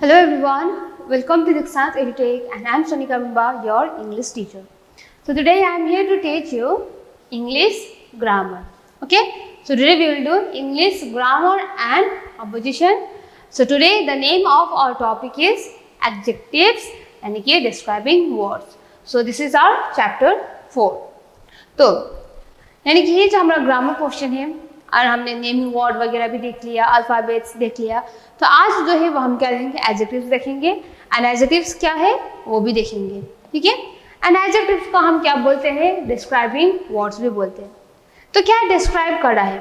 Hello everyone, welcome to Dikshanth EduTech and I am Sonika Mumba, your English teacher. So today I am here to teach you English grammar. Okay, so today we will do English grammar and composition. So today the name of our topic is adjectives यानी कि describing words. So this is our chapter 4. तो यानी कि ये जो हमारा grammar portion है और हमने नेमिंग वर्ड वगैरह भी देख लिया, अल्फ़ाबेट्स देख लिया, तो आज जो है वो हम क्या देखेंगे, एडजेक्टिव्स देखेंगे। एंड एडजेक्टिव्स क्या है वो भी देखेंगे, ठीक है। एंड एडजेक्टिव्स को हम क्या बोलते हैं, डिस्क्राइबिंग वर्ड्स भी बोलते हैं। तो क्या डिस्क्राइब कर रहा है,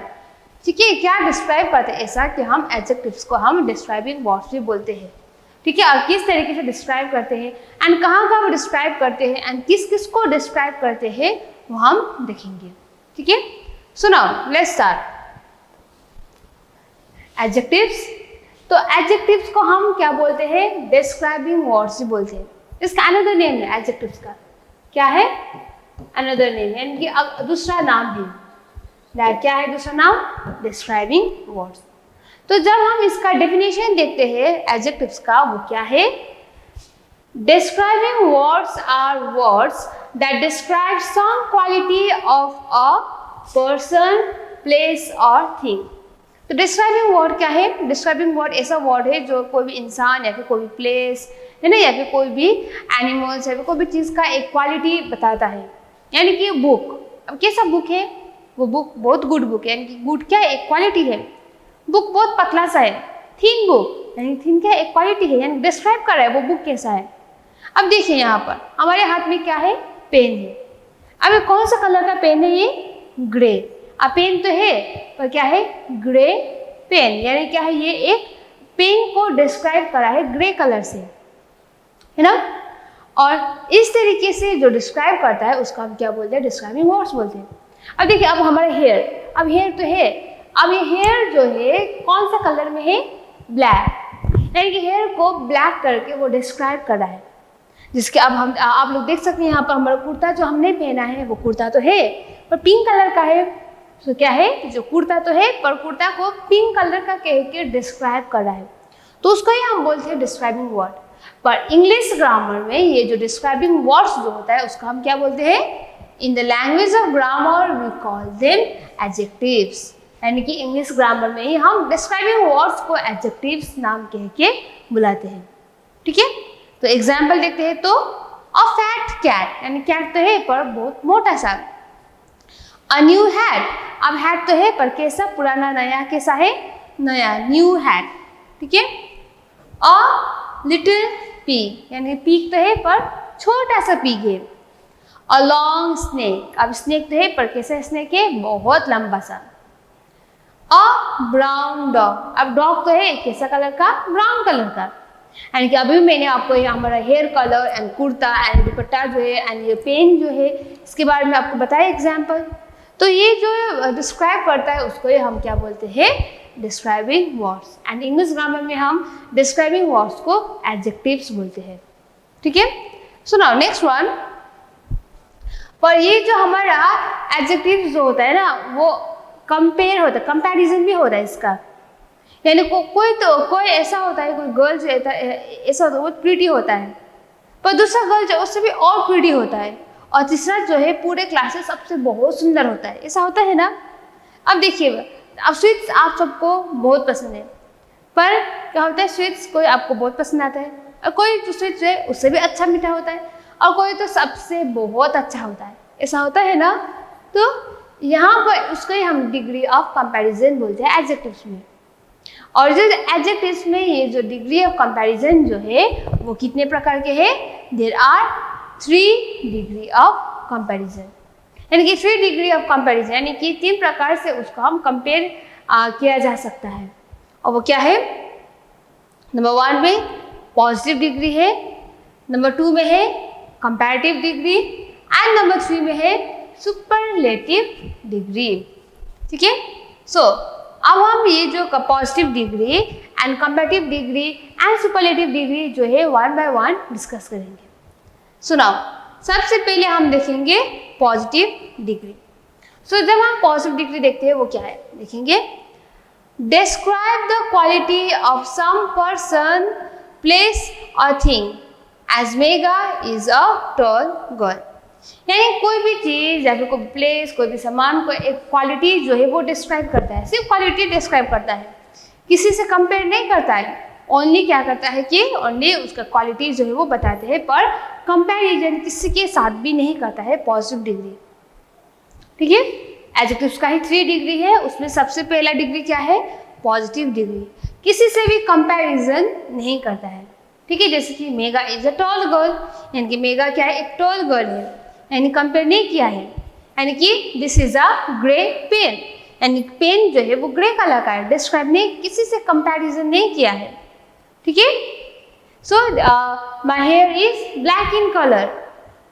ठीक है, क्या डिस्क्राइब करते हैं, ऐसा कि हम एडजेक्टिव्स को हम डिस्क्राइबिंग वर्ड्स भी बोलते हैं, ठीक है। और किस तरीके से डिस्क्राइब करते हैं एंड कहाँ कहाँ वो डिस्क्राइब करते हैं एंड किस किस को डिस्क्राइब करते हैं वो हम देखेंगे, ठीक है। So now let's start adjectives. तो एडजेक्टिव्स को हम क्या बोलते हैं, डिस्क्राइबिंग वर्ड्स भी बोलते हैं। इसका अनदर नेम है एडजेक्टिव्स का, क्या है, अनदर नेम, यानी कि दूसरा नाम भी क्या है, दूसरा नाम डिस्क्राइबिंग वर्ड्स। तो जब हम इसका डेफिनेशन देखते हैं एडजेक्टिव्स का, वो क्या है, describing words are words that describe some quality of a person, place और थिंग। तो डिस्क्राइबिंग वर्ड क्या है, डिस्क्राइबिंग वर्ड ऐसा वर्ड है जो कोई भी इंसान या फिर कोई भी प्लेस है ना, या फिर कोई भी एनिमल्स या फिर कोई भी चीज़ का एक क्वालिटी बताता है। यानी कि बुक, अब कैसा बुक है, वो बुक बहुत गुड बुक है, यानी कि गुड क्या है, एक क्वालिटी है। बुक बहुत पतला सा है, थिन बुक, यानी थिन क्या है, एक क्वालिटी है, यानी डिस्क्राइब कर रहा है वो बुक कैसा है। अब देखिए यहाँ पर हमारे हाथ में क्या है, पेन है। अब ये कौन सा कलर का पेन है, ये ग्रे। अब पेन तो है पर क्या है, ग्रे पेन, यानी क्या है, ये एक पेन को डिस्क्राइब करा है ग्रे कलर से, है ना। और इस तरीके से जो डिस्क्राइब करता है उसका हम क्या बोलते हैं, डिस्क्राइबिंग वर्ड्स बोलते हैं। अब देखिए अब हमारे हेयर, अब हेयर तो है, अब ये हेयर जो है कौन सा कलर में है, ब्लैक, यानी कि हेयर को ब्लैक करके वो डिस्क्राइब कर रहा है। जिसके अब हम आप लोग देख सकते हैं यहाँ पर हमारा कुर्ता जो हमने पहना है वो कुर्ता तो है पर पिंक कलर का है। तो क्या है, जो कुर्ता तो है पर कुर्ता को पिंक कलर का कह के डिस्क्राइब कर रहा है, तो उसको ही हम बोलते हैं डिस्क्राइबिंग वर्ड। पर इंग्लिश ग्रामर में ये जो डिस्क्राइबिंग वर्ड्स जो होता है उसको हम क्या बोलते हैं, in the language of grammar we call them adjectives. यानी कि इंग्लिश ग्रामर में ही हम डिस्क्राइबिंग वर्ड्स को एडजेक्टिव्स नाम कह के बुलाते हैं, ठीक है। तो एग्जाम्पल देखते हैं, तो अ फैट कैट, यानी कैट तो है पर बहुत मोटा सा। अ न्यू हैट, अब हैट तो है पर कैसा, पुराना, नया, कैसा है, नया, न्यू हैट, ठीक है। अ लिटिल पीक, यानी पीक तो है पर छोटा सा पीक है। अ लॉन्ग स्नेक, अब स्नेक तो है पर कैसा स्नेक है, बहुत लंबा सा। अ ब्राउन डॉग, अब डॉग तो है कैसा कलर का, ब्राउन कलर का। यानी कि अभी मैंने आपको ये हमारा hair colour and kurta and dupatta जो है एंड ये पेन जो है इसके बारे में आपको बताया एग्जाम्पल। तो ये जो डिस्क्राइब करता है उसको ये हम क्या बोलते हैं, describing words. And English grammar में हम डिस्क्राइबिंग वर्ड्स को एडजेक्टिव्स बोलते हैं, ठीक है। सो नाउ नेक्स्ट वन, पर ये जो हमारा एडजेक्टिव जो होता है ना वो कंपेयर होता है, कंपैरिजन भी होता है इसका। यानी कोई ऐसा होता है, कोई गर्ल जो ऐसा होता है वो प्रीटी होता है पर दूसरा गर्ल जो उससे भी और प्रीटी होता है, और तीसरा जो है पूरे क्लास से सबसे बहुत सुंदर होता है, ऐसा होता है ना। अब देखिए, अब स्वीट्स आप सबको बहुत पसंद है, पर क्या होता है, स्वीट्स कोई आपको बहुत पसंद आता है और कोई जो स्वीट्स है उससे भी अच्छा मीठा होता है और कोई तो सबसे बहुत अच्छा होता है, ऐसा होता है ना। तो यहाँ पर उसको ही हम डिग्री ऑफ कंपैरिजन बोलते हैं एडजेक्टिव्स में। और जो एडजेक्टिव्स में ये जो डिग्री ऑफ कंपैरिजन जो है वो कितने प्रकार के हैं, there are 3 degree of comparison, यानी कि 3 डिग्री ऑफ कंपैरिजन, यानी कि 3 प्रकार से उसको हम कंपेयर किया जा सकता है। और वो क्या है, नंबर 1 में पॉजिटिव डिग्री है, नंबर 2 में है कंपैरेटिव डिग्री एंड नंबर 3 में है सुपरलेटिव डिग्री, ठीक है। सो अब हम ये जो positive degree and comparative degree and superlative degree जो है 1 बाय 1 डिस्कस करेंगे। सुनाओ, सबसे पहले हम देखेंगे पॉजिटिव डिग्री। सो जब हम पॉजिटिव डिग्री देखते हैं वो क्या है, देखेंगे, describe the quality of some person, place और thing as Megha is a tall girl. यानी कोई भी चीज़ या फिर कोई प्लेस, कोई भी सामान को एक क्वालिटी जो है वो डिस्क्राइब करता है, सिर्फ क्वालिटी डिस्क्राइब करता है, किसी से कंपेयर नहीं करता है। ओनली क्या करता है कि ओनली उसका क्वालिटी जो है वो बताते हैं, पर कंपैरिजन किसी के साथ भी नहीं करता है पॉजिटिव डिग्री। ठीक है, एडजेक्टिव्स का ही 3 डिग्री है, उसमें सबसे पहला डिग्री क्या है? पॉजिटिव डिग्री, किसी से भी कंपैरिजन नहीं करता है। ठीक है, जैसे कि mega is a tall girl, यानी कि मेगा क्या है? एक टॉल गर्ल है, यानी कंपेयर नहीं किया है। यानी कि this is a grey pen, यानी पेन जो है वो ग्रे कलर का है, डिस्क्राइब नहीं, किसी से कंपैरिजन नहीं किया है। ठीक है, so my hair is black in colour,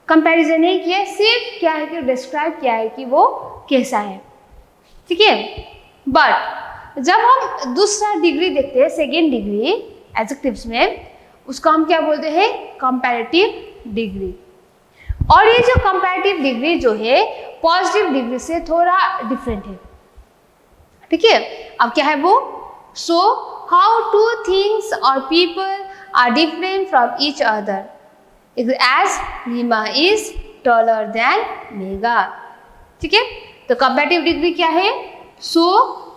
comparison नहीं किया, सिर्फ क्या है कि डिस्क्राइब किया है कि वो कैसा है। ठीक है, बट जब हम दूसरा डिग्री देखते हैं, सेकेंड डिग्री एडजेक्टिव्स में, उसको हम क्या बोलते हैं? Comparative degree. और ये जो कंपैरेटिव डिग्री जो है पॉजिटिव डिग्री से थोड़ा डिफरेंट है। ठीक है, अब क्या है वो? सो हाउ टू थिंग्स और people are different from each other as Reema is taller than Megha. ठीक है, तो कंपैरेटिव डिग्री क्या है? सो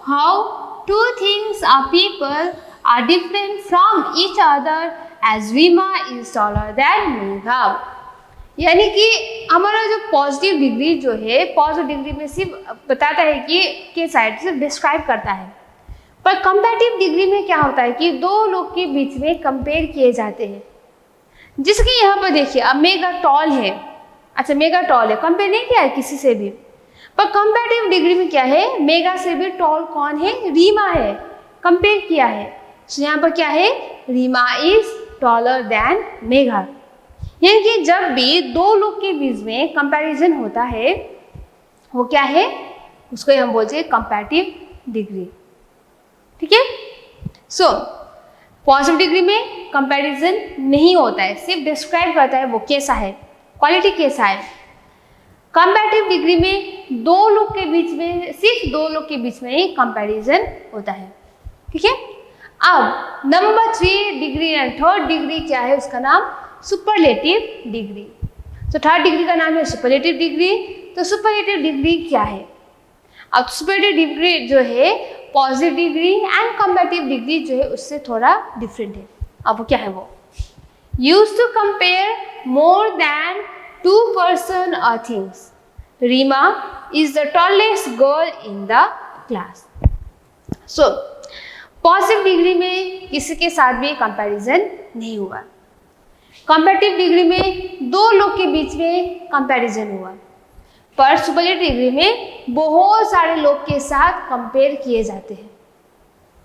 हाउ टू थिंग्स और people are different from each other as Reema is taller than Megha. यानी कि हमारा जो पॉजिटिव डिग्री जो है, पॉजिटिव डिग्री में सिर्फ बताता है कि के साइड से डिस्क्राइब करता है, पर कंपैरेटिव डिग्री में क्या होता है कि दो लोग के बीच में कंपेयर किए जाते हैं। जिसके यहाँ पर देखिए, अब मेगा टॉल है, अच्छा मेगा टॉल है, कंपेयर नहीं किया है किसी से भी, पर कंपैरेटिव डिग्री में क्या है? मेगा से भी टॉल कौन है? रीमा है, कंपेयर किया है। तो यहाँ पर क्या है? Reema is taller than Megha. यानी कि जब भी दो लोग के बीच में कंपैरिजन होता है, वो क्या है? उसको हम बोलते हैं कंपैरेटिव डिग्री। ठीक है, सो पॉजिटिव डिग्री में कंपैरिजन नहीं होता है, सिर्फ डिस्क्राइब करता है वो कैसा है, क्वालिटी कैसा है। कंपैरेटिव डिग्री में दो लोग के बीच में, सिर्फ दो लोग के बीच में ही कंपैरिजन होता है। ठीक है, अब number 3 degree and third degree क्या है? उसका नाम सुपरलेटिव डिग्री। तो थर्ड डिग्री का नाम है सुपरलेटिव डिग्री। तो सुपरलेटिव डिग्री क्या है? अब सुपरलेटिव डिग्री जो है positive degree and comparative degree जो है उससे थोड़ा डिफरेंट है। अब वो क्या है? वो use to compare more than 2 person or things. Rima is the tallest girl in the class. So positive degree में किसी के साथ भी कंपैरिजन नहीं हुआ, कंपैरेटिव डिग्री में दो लोग के बीच में कंपैरिजन हुआ, पर सुपरलेटिव डिग्री में बहुत सारे लोग के साथ कंपेयर किए जाते हैं।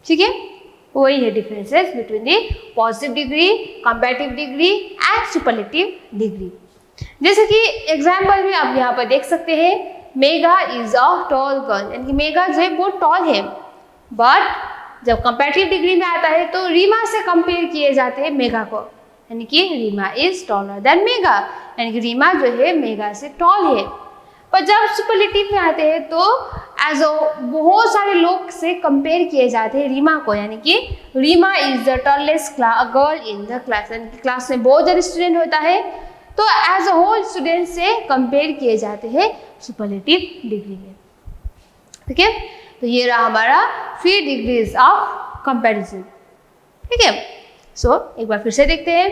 ठीक है, वही है differences between the positive degree, comparative degree and superlative degree. जैसे कि एग्जाम्पल में आप यहाँ पर देख सकते हैं, mega is a tall girl, यानी कि मेगा जो है बहुत टॉल है, बट जब कंपैरेटिव डिग्री में आता है तो रीमा से कंपेयर किए जाते हैं मेगा को, यानी कि Reema is taller than Megha, यानी कि रीमा जो है मेगा से टॉल है। पर जब सुपरलेटिव में आते हैं तो एज बहुत सारे लोग से कंपेयर किए जाते हैं रीमा को, यानी कि Reema is the tallest girl in the class, यानी कि क्लास में बहुत ज़्यादा स्टूडेंट होता है तो एज अ होल स्टूडेंट से कंपेयर किए जाते हैं सुपरलेटिव डिग्री में। ठीक है, तो ये रहा हमारा 3 डिग्रीज ऑफ कंपैरिजन। ठीक है, सो एक बार फिर से देखते हैं।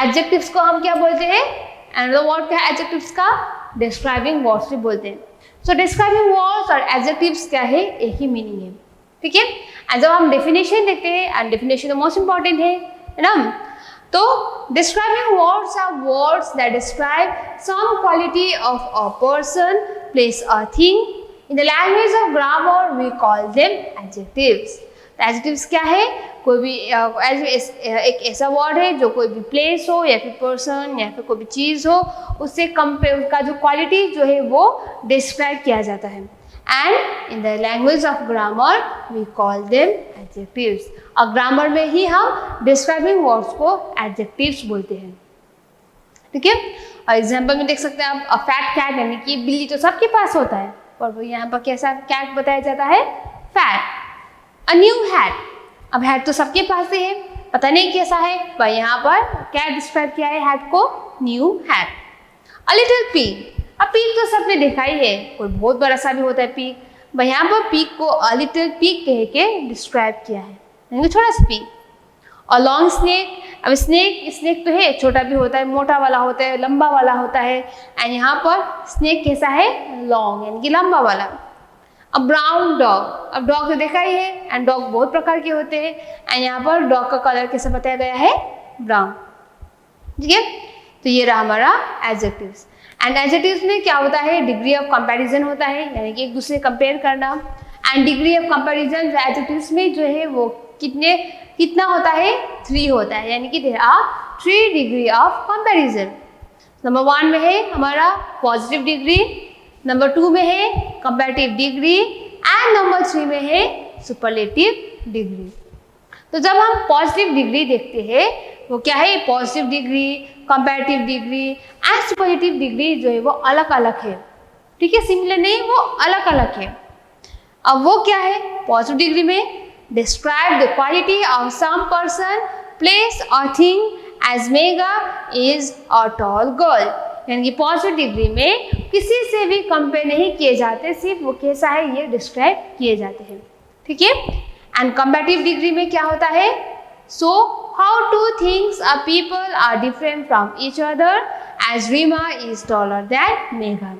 एडजेक्टिव्स को हम क्या बोलते हैं? अनदर वर्ड क्या है एडजेक्टिव्स का? डिस्क्राइबिंग वर्ड्स भी बोलते हैं। सो डिस्क्राइबिंग वर्ड्स और एडजेक्टिव्स क्या है? एक ही मीनिंग है। ठीक है, एंड जब हम डेफिनेशन देखते हैं, एंड डेफिनेशन तो मोस्ट इंपॉर्टेंट है ना, तो describing words are words that describe some quality of a person, place or thing. In the language of grammar, we call them adjectives. Adjectives क्या है? कोई भी एक ऐसा वर्ड है जो कोई भी प्लेस हो या फिर पर्सन या फिर कोई भी चीज़ हो, उससे कंपेयर, उसका जो क्वालिटी जो है वो डिस्क्राइब किया जाता है। And in the language of grammar we call them adjectives. और ग्रामर में ही हम डिस्क्राइबिंग वर्ड्स को एडजेक्टिव्स बोलते हैं। ठीक है, और एग्जाम्पल में देख सकते हैं आप, अ फैट कैट, यानी कि बिल्ली तो सबके पास होता है, पर वो यहाँ पर कैसा कैट बताया जाता है? फैट। अ न्यू हैट, अब हेड तो सबके पास ही है, पता नहीं कैसा है, पर यहाँ पर क्या डिस्क्राइब किया है हेड को, new head. A little peak, अब पीक तो सबने देखा ही है, कोई बहुत बड़ा सा भी होता है पीक, भाई यहाँ पर पीक को अ लिटिल पीक कह के डिस्क्राइब किया है, यानी थोड़ा सा पीक। और लॉन्ग स्नेक, अब स्नेक तो है, छोटा भी होता है, मोटा वाला होता है, लंबा वाला होता है, एंड यहाँ पर स्नेक कैसा है, लॉन्ग यानी कि लंबा वाला। अब ब्राउन डॉग, अब डॉग तो देखा ही है, एंड डॉग बहुत प्रकार के होते हैं, एंड यहाँ पर डॉग का कलर कैसा बताया गया है, ब्राउन। ठीक है, तो ये रहा हमारा एडजेक्टिव्स। एंड एडजेक्टिव्स में क्या होता है, डिग्री ऑफ कंपैरिजन होता है, यानी कि एक दूसरे कंपेयर करना। And degree of comparison adjectives में जो है वो कितना होता है, 3 होता है, यानी कि there are 3 degree of comparison. Number 1 में है हमारा पॉजिटिव डिग्री, नंबर 2 में है कंपैरेटिव डिग्री, एंड नंबर 3 में है सुपरलेटिव डिग्री। तो जब हम पॉजिटिव डिग्री देखते हैं वो क्या है, positive degree, comparative degree and superlative degree जो है वो अलग अलग है। ठीक है, सिमिलर नहीं, वो अलग अलग है। अब वो क्या है, पॉजिटिव डिग्री में describe the quality of some person, place or thing as Megha is a tall girl, यानी कि पॉजिटिव डिग्री में किसी से भी कंपेयर नहीं किए जाते, सिर्फ वो कैसा है ये डिस्क्राइब किए जाते हैं। ठीक है, एंड कंपैरेटिव डिग्री में क्या होता है, so how two things or people are different from each other as Reema is taller than Megha,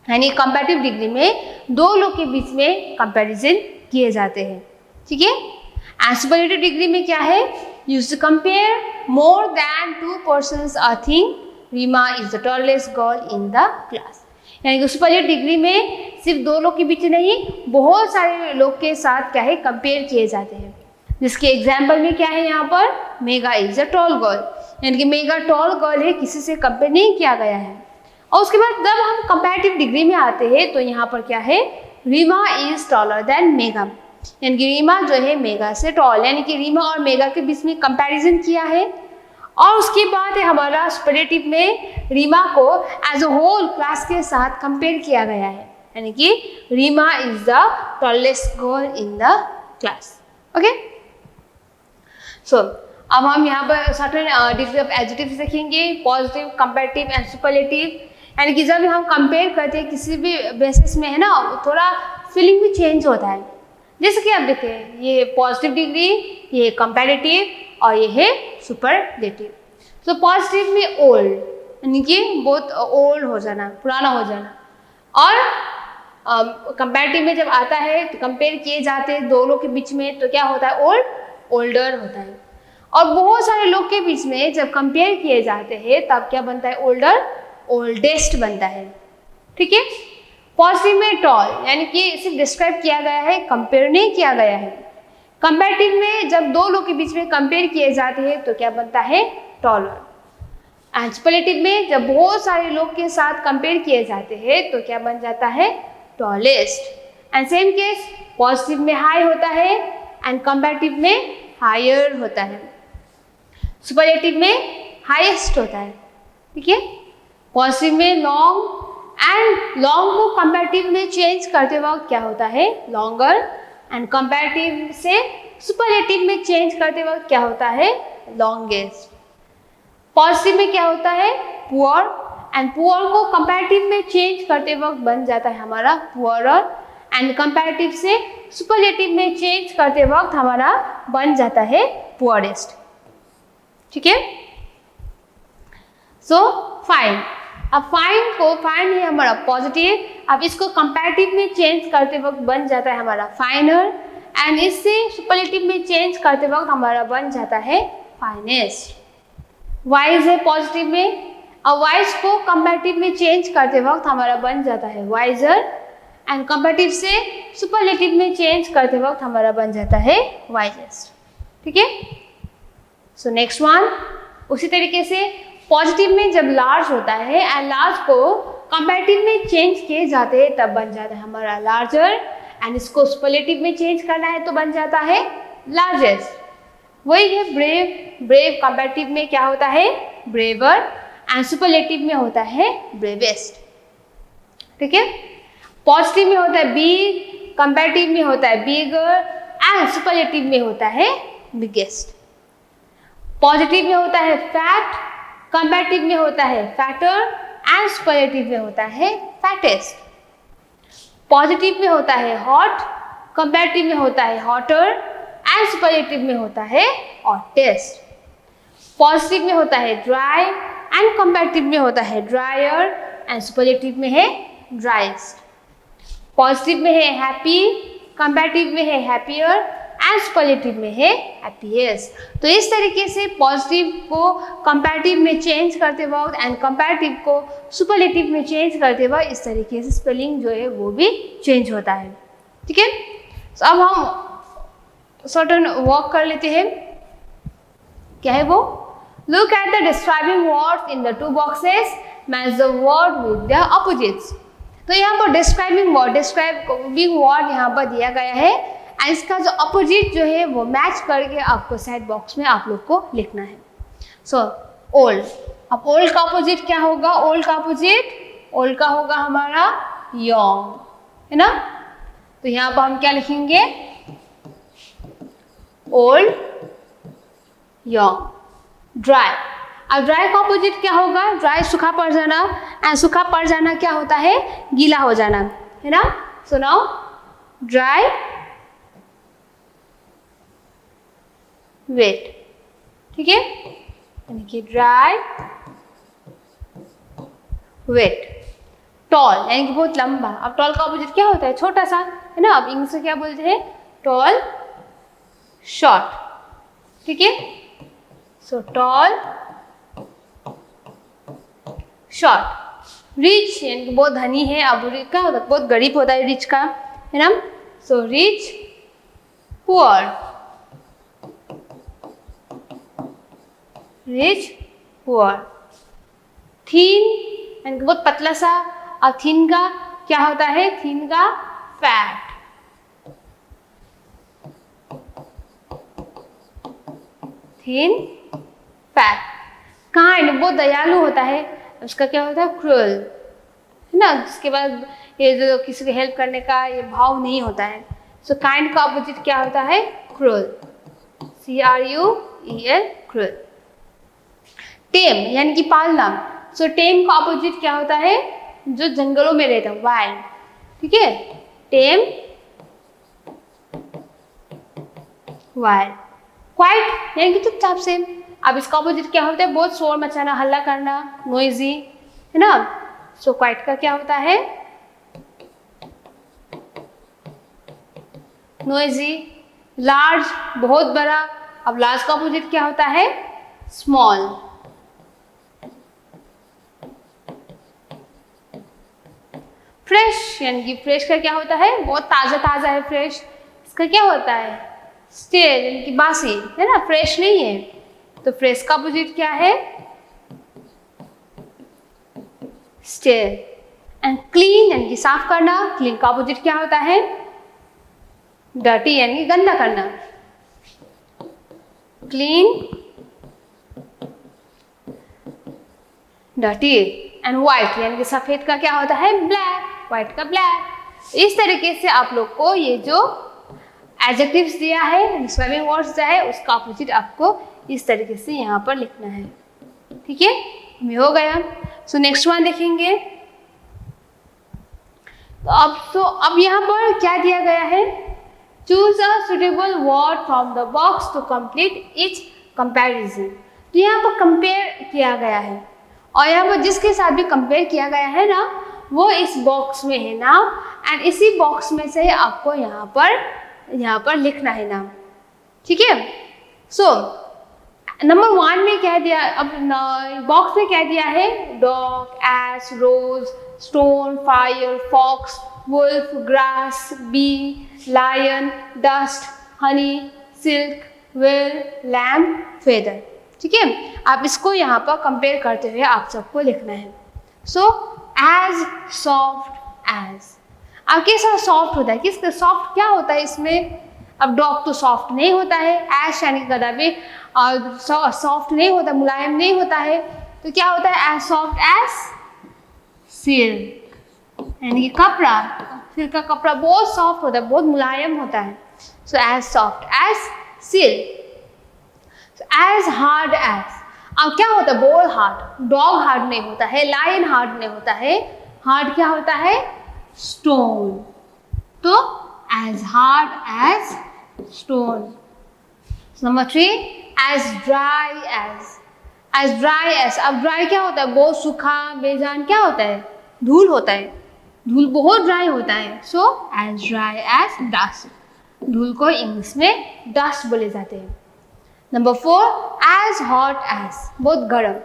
यानी कंपैरेटिव डिग्री में 2 लोग के बीच में कंपैरिजन किए जाते हैं। ठीक है, एंड सुपरलेटिव डिग्री में क्या है, use to compare more than 2 persons or thing, Reema is the tallest girl in the class, यानी कि सुपरलेटिव डिग्री में सिर्फ 2 लोग के बीच नहीं, बहुत सारे लोग के साथ क्या है कंपेयर किए जाते हैं। जिसके एग्जाम्पल में क्या है यहाँ पर, mega is a tall girl, यानी कि मेगा टॉल गर्ल है, किसी से कंपेयर नहीं किया गया है। और उसके बाद जब हम कंपैरेटिव डिग्री में आते हैं तो यहाँ पर क्या है, Reema is taller than Megha, यानी कि रीमा जो है मेगा से टॉल, यानी कि रीमा और मेगा के बीच में कंपैरिजन किया है। और उसके बाद है हमारा सुपरलेटिव में रीमा को एज अ होल क्लास के साथ कंपेयर किया गया है, यानी कि Reema is the tallest girl in the class. Okay, so अब हम यहाँ पर सर्टेन डिग्री ऑफ एडजेक्टिव्स देखेंगे, पॉजिटिव, कंपैरेटिव एंड सुपरलेटिव, यानी कि जब हम कंपेयर करते हैं किसी भी बेसिस में है ना, थोड़ा फीलिंग भी चेंज होता है। जैसे कि आप देखें, ये पॉजिटिव डिग्री, ये कंपैरेटिव और ये है सुपरलेटिव। तो पॉजिटिव में ओल्ड, यानी कि बहुत ओल्ड हो जाना, पुराना हो जाना, और कंपैरेटिव में जब आता है तो कंपेयर किए जाते हैं 2 लोग के बीच में, तो क्या होता है, ओल्ड, ओल्डर होता है। और बहुत सारे लोग के बीच में जब कंपेयर किए जाते हैं तब क्या बनता है, ओल्डर, ओल्डेस्ट बनता है। ठीक है, पॉजिटिव में टॉल, यानी कि सिर्फ डिस्क्राइब किया गया है, कंपेयर नहीं किया गया है। कंपैरेटिव में जब 2 लोग के बीच में कंपेयर किए जाते हैं तो क्या बनता है, टॉलर। एंड सुपरलेटिव में जब बहुत सारे लोग के साथ कंपेयर किए जाते हैं तो क्या बन जाता है, tallest. And same case, positive में हाई होता है एंड कंपैरेटिव में हायर होता है, सुपरलेटिव में हाईएस्ट होता है। ठीक है, पॉजिटिव में लॉन्ग, एंड लॉन्ग को कंपैरेटिव में चेंज करते वक्त क्या होता है, लॉन्गर, एंड कंपैरेटिव से सुपरलेटिव में चेंज करते वक्त क्या होता है, लॉन्गेस्ट। पॉजिटिव में क्या होता है, पुअर, एंड पुअर को कंपैरेटिव में चेंज करते वक्त बन जाता है हमारा पुअरर, एंड कंपैरेटिव से सुपरलेटिव में चेंज करते वक्त हमारा बन जाता है पुअरेस्ट। ठीक है, सो फाइन, अब फाइन है हमारा पॉजिटिव, अब इसको कंपैरेटिव में चेंज करते वक्त बन जाता है हमारा फाइनर, एंड इससे सुपरलेटिव में चेंज करते वक्त हमारा बन जाता है फाइनेस्ट। वाइज है पॉजिटिव में, अब वाइज को कंपैरेटिव में चेंज करते वक्त हमारा बन जाता है वाइजर, एंड कंपैरेटिव से सुपरलेटिव में चेंज करते वक्त हमारा बन जाता है वाइजेस्ट। ठीक है, सो नेक्स्ट वन, उसी तरीके से पॉजिटिव में जब लार्ज होता है एंड लार्ज को कंपैरेटिव में चेंज किए जाते हैं तब बन जाता है हमारा लार्जर, एंड इसको सुपरलेटिव में चेंज करना है तो बन जाता है लार्जेस्ट। वही है ब्रेव, ब्रेव कंपैरेटिव में क्या होता है, ब्रेवर, एंड सुपरलेटिव में होता है ब्रेवेस्ट। ठीक है, पॉजिटिव में होता है बिग, कंपैरेटिव में होता है बिगर, एंड सुपरलेटिव में होता है बिगेस्ट। पॉजिटिव में होता है फैट, कंपैरेटिव में होता है फैटर एंड सुपरलेटिव में होता है फैटेस्ट। पॉजिटिव में होता है हॉट, कंपैरेटिव में होता है हॉटर एंड सुपरलेटिव में होता है हॉटेस्ट। पॉजिटिव में होता है ड्राई एंड कंपैरेटिव में होता है ड्रायर एंड सुपरलेटिव में है ड्राइस्ट। पॉजिटिव में है हैप्पी, कंपैरेटिव में है हैप्पियर एंड सुपरलेटिव में है हैप्पीएस्ट। तो इस तरीके से पॉजिटिव को कंपैरेटिव में चेंज करते वक्त एंड कंपैरेटिव को सुपरलेटिव में चेंज करते वक्त इस तरीके से स्पेलिंग जो है वो भी चेंज होता है। ठीक है, तो अब हम सर्टेन वर्क कर लेते हैं। क्या है वो? Look at the describing words in the two boxes, match the word with the opposites. तो यहाँ पर डिस्क्राइबिंग वर्ड यहाँ पर दिया गया है एंड इसका जो अपोजिट जो है वो मैच करके आपको साइड बॉक्स में आप लोग को लिखना है। सो ओल्ड, अब ओल्ड का अपोजिट क्या होगा? ओल्ड का अपोजिट, ओल्ड का होगा हमारा यंग, है ना। तो यहाँ पर हम क्या लिखेंगे? Old, young. ड्राई, अब ड्राई का अपोजिट क्या होगा? ड्राई सूखा पड़ जाना एंड सूखा पड़ जाना क्या होता है? गीला हो जाना, है ना। So now dry, wet. ठीक है, यानी कि ड्राई, वेट। टॉल यानी कि बहुत लंबा। अब टॉल का अपोजिट क्या होता है? छोटा सा, है ना। अब इंग्लिश में क्या बोलते हैं? Tall, short. ठीक है, सो टॉल, शॉर्ट। रिच यानी कि बहुत धनी है। अब क्या होता है? बहुत गरीब होता है रिच का, है ना। So rich, poor, rich, poor. Thin यानी कि बहुत पतला सा। अब थीन का क्या होता है? थीन का फैट। थीन, फैट। काइंड बहुत दयालु होता है, उसका क्या होता है? क्रूअल, है ना। जिसके बाद ये जो किसी को हेल्प करने का ये भाव नहीं होता है। सो काइंड का अपोजिट क्या होता है? Cruel, CRUEL, cruel. टेम यानी कि पालना। सो टेम का अपोजिट क्या होता है? जो जंगलों में रहता है, वाइल्ड। ठीक है, टेम, वाइल्ड। क्वाइट यानी कि चुपचाप से। अब इसका अपोजिट क्या होता है? बहुत शोर मचाना, हल्ला करना, नोइजी, है ना। सो क्वाइट का क्या होता है? नोइजी। लार्ज बहुत बड़ा। अब लार्ज का अपोजिट क्या होता है? स्मॉल। फ्रेश यानी कि फ्रेश का क्या होता है? बहुत ताज़ा ताज़ा है फ्रेश। इसका क्या होता है? स्टेल यानी कि बासी, है ना, फ्रेश नहीं है। तो फ्रेश का अपोजिट क्या है? स्टेल। एंड क्लीन यानी कि साफ करना। क्लीन का अपोजिट क्या होता है? डर्टी यानी कि गंदा करना। Clean, dirty. एंड व्हाइट यानी कि सफेद का क्या होता है? ब्लैक। व्हाइट का ब्लैक। इस तरीके से आप लोग को ये जो एडजेक्टिव्स दिया है, डिस्क्राइबिंग वर्ड्स दिया है, उसका अपोजिट आपको इस तरीके से यहाँ पर लिखना है। ठीक है, ये हो गया। सो नेक्स्ट वन देखेंगे। तो अब यहाँ पर क्या दिया गया है? Choose a suitable word from the box to complete each comparison. तो यहाँ पर कंपेयर किया गया है और यहाँ पर जिसके साथ भी कंपेयर किया गया है ना, वो इस बॉक्स में है नाम एंड इसी बॉक्स में से आपको यहाँ पर लिखना है नाम। ठीक है, सो नंबर 1 में क्या दिया? अब बॉक्स में क्या दिया है? Dog, ice, rose, stone, fire, fox, wolf, grass, bee, lion, dust, honey, silk, wool, lamp, feather. ठीक है, आप इसको यहाँ पर कंपेयर करते हुए आप सबको लिखना है। So as, soft, as. अब कैसा सॉफ्ट होता है? किसका सॉफ्ट क्या होता है इसमें? अब डॉग तो सॉफ्ट नहीं होता है, एज यानी कि गधा भी सॉफ्ट नहीं होता, मुलायम नहीं होता है। तो क्या होता है? एज सॉफ्ट एज सिल्क यानी कि कपड़ा। सिल्क का कपड़ा बहुत सॉफ्ट होता है, बहुत मुलायम होता है। So as soft as seal. So as hard as. अब क्या होता है? Ball hard. डॉग हार्ड नहीं होता है, लायन हार्ड नहीं होता है. हार्ड क्या होता है? स्टोन. तो as hard as stone. Number 3, as dry as. As dry as. अब ड्राई क्या होता है? बहुत सूखा, बेजान क्या होता है? धूल होता है. धूल बहुत ड्राई होता है. So as dry as dust. धूल को इंग्लिश में डस्ट बोले जाते हैं. Number 4, as hot as. बहुत गर्म.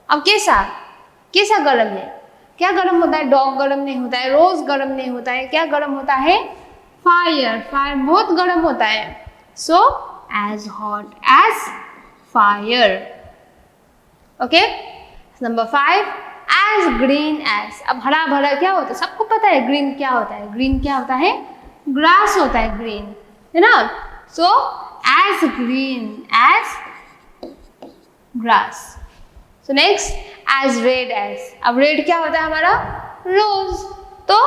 अब कैसा गर्म है? क्या गर्म होता है? डॉग गर्म नहीं होता है, रोज गर्म नहीं होता है. क्या गर्म होता है? फायर. फायर बहुत गर्म होता है. सो as hot as fire. Okay. Number 5, as green as. अब हरा भरा क्या होता है? सबको पता है ग्रीन क्या होता है. ग्रीन क्या होता है? ग्रास होता है ग्रीन, है ना. सो as green as grass. So next, as red as. अब red क्या होता है हमारा? रोज. तो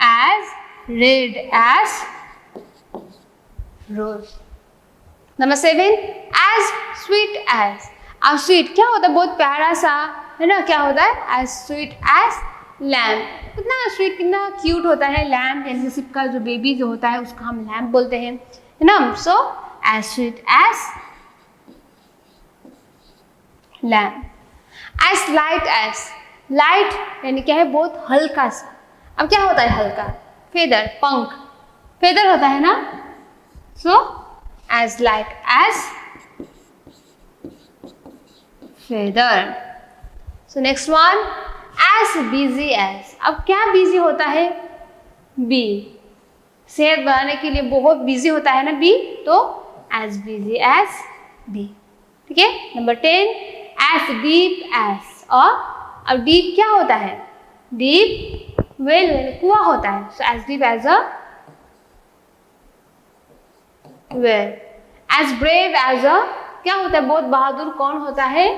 as red as rose. Number 7, as sweet as. अब sweet क्या होता है? बहुत प्यारा सा, है ना. क्या होता है? as sweet as lamb. कितना स्वीट, कितना क्यूट होता है. लैम्प यानी सिप का जो बेबी जो होता है उसका हम लैम्प बोलते हैं, है ना. सो as sweet as lamb. as light as. Light यानी क्या है? बहुत हल्का सा. अब क्या होता है हल्का? फेदर, पंख. फेदर होता है ना. सो as light as feather. So next one, as busy as. अब क्या बिजी होता है? बी. सेहत बढ़ाने के लिए बहुत बिजी होता है ना बी. तो as busy as बी. ठीक है. Number 10, as deep as. और अब डीप क्या होता है? डीप वेल कुआं होता है. So as deep as a well. as brave as a. क्या होता है? बहुत बहादुर कौन होता है?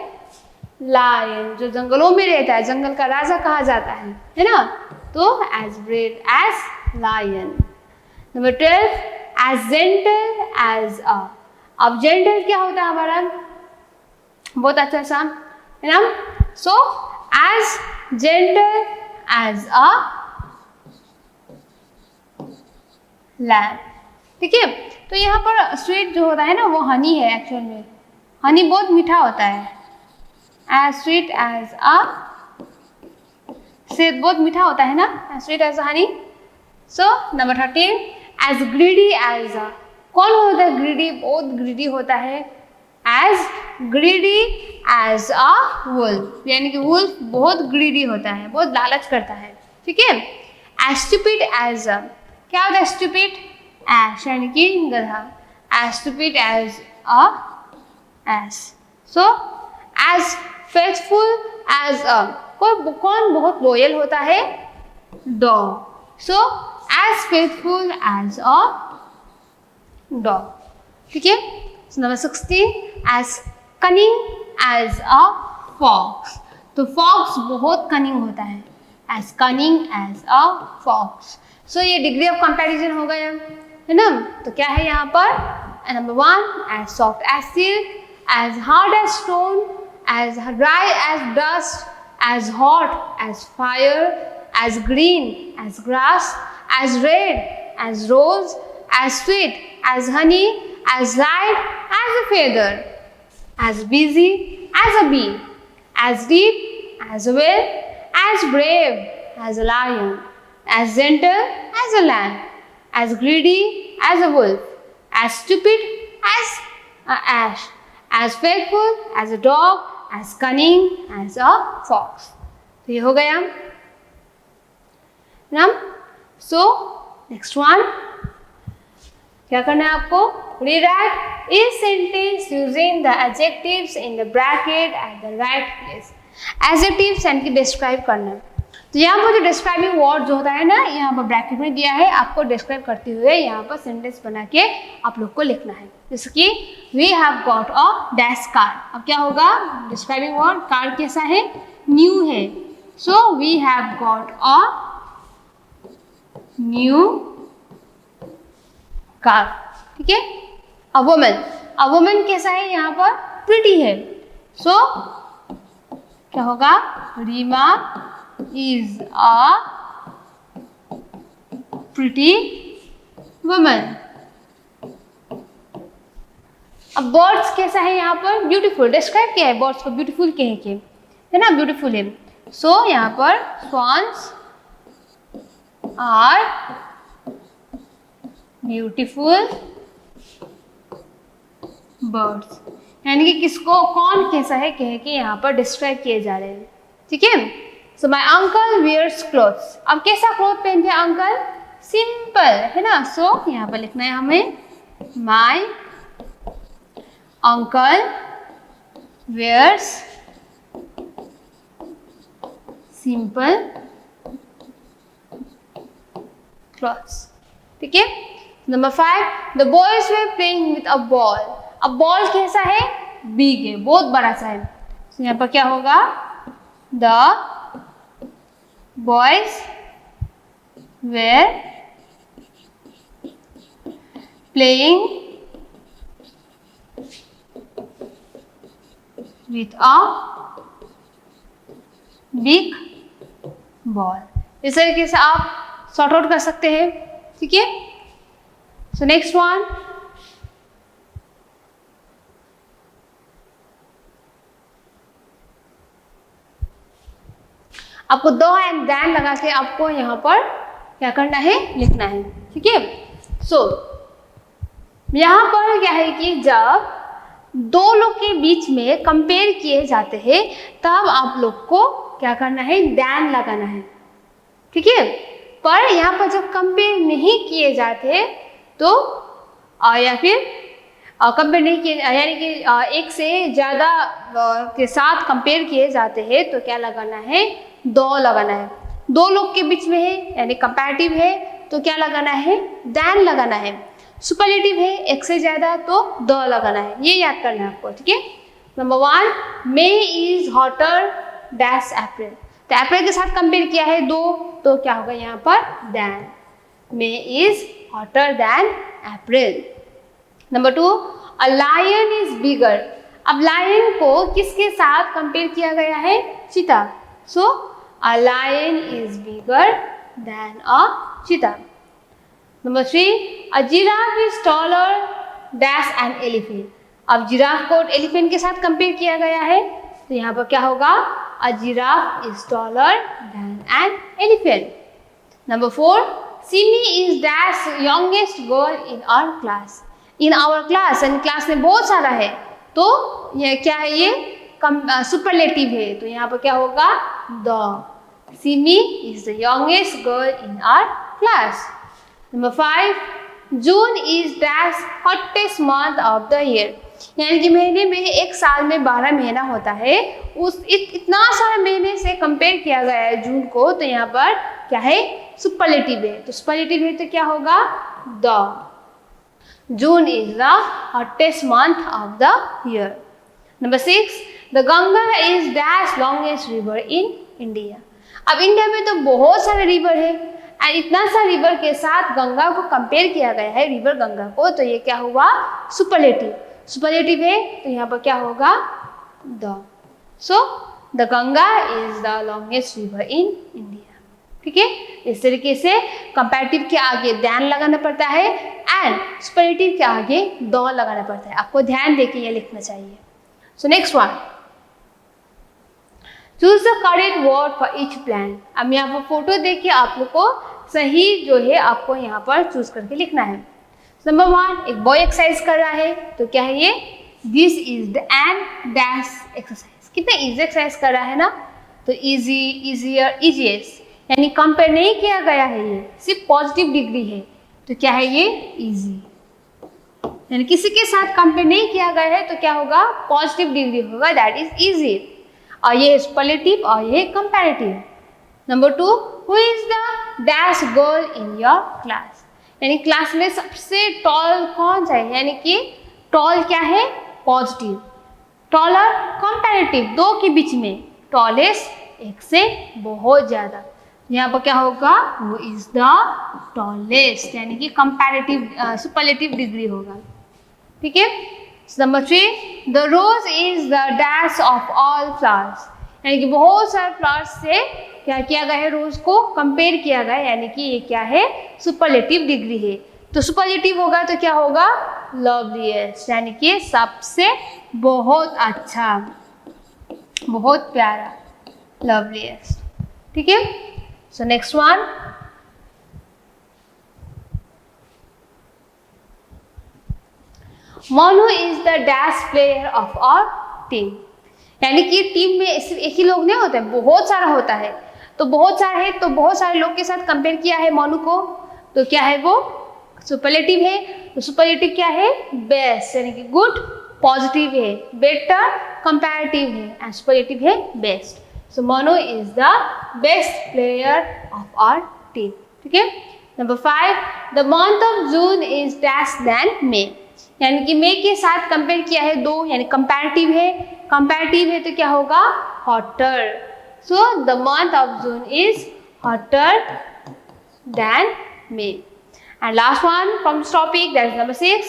लायन, जो जंगलों में रहता है, जंगल का राजा कहा जाता है ना. तो as brave as lion. Number 12, as gentle as a. अब gentle क्या होता है हमारा? बहुत अच्छा सा, है ना. So as gentle as a lamb. ठीक है. तो यहाँ पर स्वीट जो होता है ना वो हनी है. एक्चुअल में हनी बहुत मीठा होता है. as sweet as a. सेहत बहुत मीठा होता है ना. as sweet as a honey. So number 13, as greedy as a. कौन होता है greedy? बहुत greedy होता है. as greedy as a wolf. यानी कि wolf बहुत greedy होता है, बहुत लालच करता है. ठीक है. as stupid as a. क्या होता है stupid? ass यानी कि गधा. as stupid as a ass. So as faithful as a. कौन बहुत लॉयल होता है? Dog. So as faithful as a dog. ठीक है. Number 16, as cunning as a fox. तो fox बहुत cunning होता है. as cunning as a fox. सो ये डिग्री ऑफ कंपैरिजन हो गया, है ना. तो क्या है यहाँ पर? Number 1, as soft as silk, as hard as stone, as dry as dust, as hot as fire, as green as grass, as red as rose, as sweet as honey, as light as a feather, as busy as a bee, as deep as a well, as brave as a lion, as gentle as a lamb, as greedy as a wolf, as stupid as an ass, as faithful as a dog, as cunning as a fox. तो ये हो गया ना. सो next one क्या करना है आपको? Rewrite each sentence using the adjectives in the bracket at the right place. Adjectives यानी कि डिस्क्राइब करना. तो यहाँ पर जो डिस्क्राइबिंग वर्ड जो होता है ना, यहाँ पर ब्रैकेट में दिया है. आपको डिस्क्राइब करते हुए यहाँ पर सेंटेंस बना के आप लोग को लिखना है. जैसे कि we have got a dash car. अब क्या होगा? डिस्क्राइबिंग वर्ड कार कैसा है? न्यू है. So we have got a new car. ठीक है। अ वुमन कैसा है यहाँ पर, प्रिटी है। सो क्या होगा, Reema is a pretty woman. अब बर्ड्स कैसा है यहाँ पर, ब्यूटीफुल। डिस्क्राइब किया है बर्ड्स को, ब्यूटीफुल कह के, है ना, ब्यूटीफुल है। सो यहाँ पर स्वॉन्स आर ब्यूटीफुल बर्ड्स, यानी कि किसको, कौन कैसा है कह के यहाँ पर डिस्क्राइब किए जा रहे हैं, ठीक है। So my uncle wears clothes. अब कैसा क्लोथ पहनते हैं अंकल, सिंपल, है ना। सो यहाँ पर लिखना है हमें, my uncle wears simple clothes, ठीक है। Number 5, the boys were playing with a ball। अब बॉल कैसा है, बिग है, बहुत बड़ा सा है। तो यहाँ पर क्या होगा, the boys were playing with a big ball। इस तरीके से आप सॉर्ट आउट कर सकते हैं, ठीक है। सो नेक्स्ट वन, आपको द एंड दैन लगा के आपको यहाँ पर क्या करना है, लिखना है, ठीक है। सो यहाँ पर क्या है कि जब दो लोग के बीच में कंपेयर किए जाते हैं तब आप लोग को क्या करना है, दैन लगाना है, ठीक है। पर यहाँ पर जब कंपेयर नहीं किए जाते तो या फिर कंपेयर नहीं किए, यानी कि एक से ज़्यादा के साथ कंपेयर किए जाते हैं तो क्या लगाना है, दो लगाना है। दो लोग के बीच में है यानी कंपैरेटिव है तो क्या लगाना है, दैन लगाना है। सुपरलेटिव है, एक से ज़्यादा तो द लगाना है, ये याद करना है आपको, ठीक है। Number 1, May is hotter dash April. तो अप्रैल के साथ कंपेयर किया है दो, तो क्या होगा यहाँ पर, than. May is hotter than April. Number 2, a lion is bigger. अब लायन को किसके साथ कंपेयर किया गया है, चीता। So a lion is bigger than a cheetah. Number 3, a giraffe is taller dash an elephant. अब जिराफ को एलिफेंट के साथ कंपेयर किया गया है तो यहाँ पर क्या होगा, a giraffe is taller than an elephant. Number 4, Simi is dash youngest girl in our class. In our class यानी क्लास में बहुत सारा है तो ये क्या है, ये सुपरलेटिव है तो यहाँ पर क्या होगा, the. Simi is the youngest girl in our class. Number 5, June is dash hottest month of the year. यानी कि महीने में एक साल में 12 महीना होता है, उस इतना सारे महीने से कंपेयर किया गया है जून को तो यहाँ पर क्या है, सुपरलेटिव है। तो सुपरलेटिव है तो क्या होगा, the. June is the hottest month of the year. Number 6, the Ganga is dash longest river in India. अब इंडिया में तो बहुत सारे रिवर है एंड इतना सा रिवर के साथ गंगा को कंपेयर किया गया है, रिवर गंगा को, तो ये क्या हुआ, सुपरलेटिव। सुपरलेटिव है तो यहाँ पर क्या होगा, the. So the Ganga is the longest river in India, ठीक है। इस तरीके से कंपैरेटिव के आगे दैन लगाना पड़ता है एंड सुपरलेटिव के आगे द लगाना पड़ता है। आपको ध्यान देके ये लिखना चाहिए। सो next one, choose the correct word for each plan. अब यहाँ पर फोटो देख के आप लोग को सही जो है आपको यहाँ पर चूज करके लिखना है। नंबर 1, एक बॉय एक्सरसाइज कर रहा है तो क्या है ये, this is the an dash exercise. कितना इजी एक्सरसाइज कर रहा है ना, तो इजी, इजियर, इजीएस्ट, यानी कंपेयर नहीं किया गया है, ये सिर्फ पॉजिटिव डिग्री है तो क्या है ये, इजी। यानी किसी के साथ कंपेयर नहीं किया गया है तो क्या होगा, पॉजिटिव डिग्री होगा, दैट इज इजी। और ये सुपरलेटिव और ये comparative. Number 2, who is the dash girl in your class. यानी क्लास में सबसे टॉल कौन सा है, यानी कि टॉल क्या है, पॉजिटिव। टॉलर कंपैरेटिव, दो के बीच में, टॉलेस्ट एक से बहुत ज़्यादा। यहाँ पर क्या होगा, वो इज द टॉलेस्ट, यानी कि कंपैरेटिव सुपरलेटिव डिग्री होगा। ठीक है। Number 3, the rose is the dash of all flowers, यानी कि बहुत सारे फ्लावर्स से क्या किया गया है, रोज को कंपेयर किया गया है, यानी कि ये क्या है, सुपरलेटिव डिग्री है। तो सुपरलेटिव होगा तो क्या होगा, लवलीएस्ट, यानी कि सबसे बहुत अच्छा, बहुत प्यारा, लवलीएस्ट। ठीक है। So next one, Monu is the dash player of our team, यानी कि टीम में सिर्फ एक ही लोग नहीं होते, बहुत सारा होता है। तो बहुत सारा है तो बहुत सारे लोग के साथ कंपेयर किया है मोनू को, तो क्या है वो सुपरलेटिव है। तो सुपरलेटिव क्या है, बेस्ट, यानी कि गुड, पॉजिटिव है, बेटर, कंपैरेटिव है, एंड सुपरलेटिव है best. So Monu is the best player of our team. ठीक है। Number 5, the month of June is dash than May, यानी कि मे के साथ कंपेयर किया है दो, यानी कंपैरेटिव है। कंपैरेटिव है तो क्या होगा, hotter. So the month of June is hotter then may. And last one from this topic, that is number 6,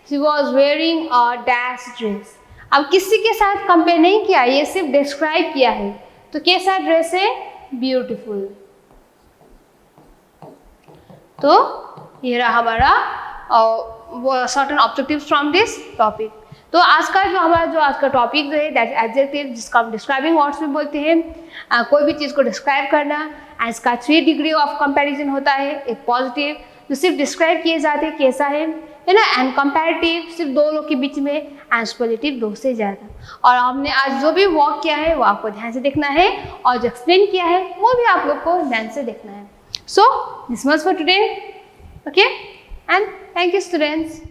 she was wearing a dash dress. अब किसी के साथ कंपेयर नहीं किया, ये सिर्फ डिस्क्राइब किया है। तो कैसा ड्रेस है, ब्यूटीफुल। तो ये रहा हमारा certain objectives from this topic. तो आज का जो हमारा आज का टॉपिक जो है दैट एडजेक्टिव, जिसका हम डिस्क्राइबिंग वर्ड्स भी बोलते हैं। कोई भी चीज़ को डिस्क्राइब करना, इसका 3 डिग्री ऑफ कंपैरिजन होता है। एक पॉजिटिव जो सिर्फ डिस्क्राइब किए जाते हैं कैसा है ना, एंड कंपैरेटिव सिर्फ दो लोग के बीच में, एंड सुपरलेटिव 2 से ज़्यादा। और हमने आज जो भी वर्क किया है वो आपको ध्यान से देखना है, और जो एक्सप्लेन किया है वो भी आप लोग को ध्यान से देखना है। So this much for today, okay, and thank you students.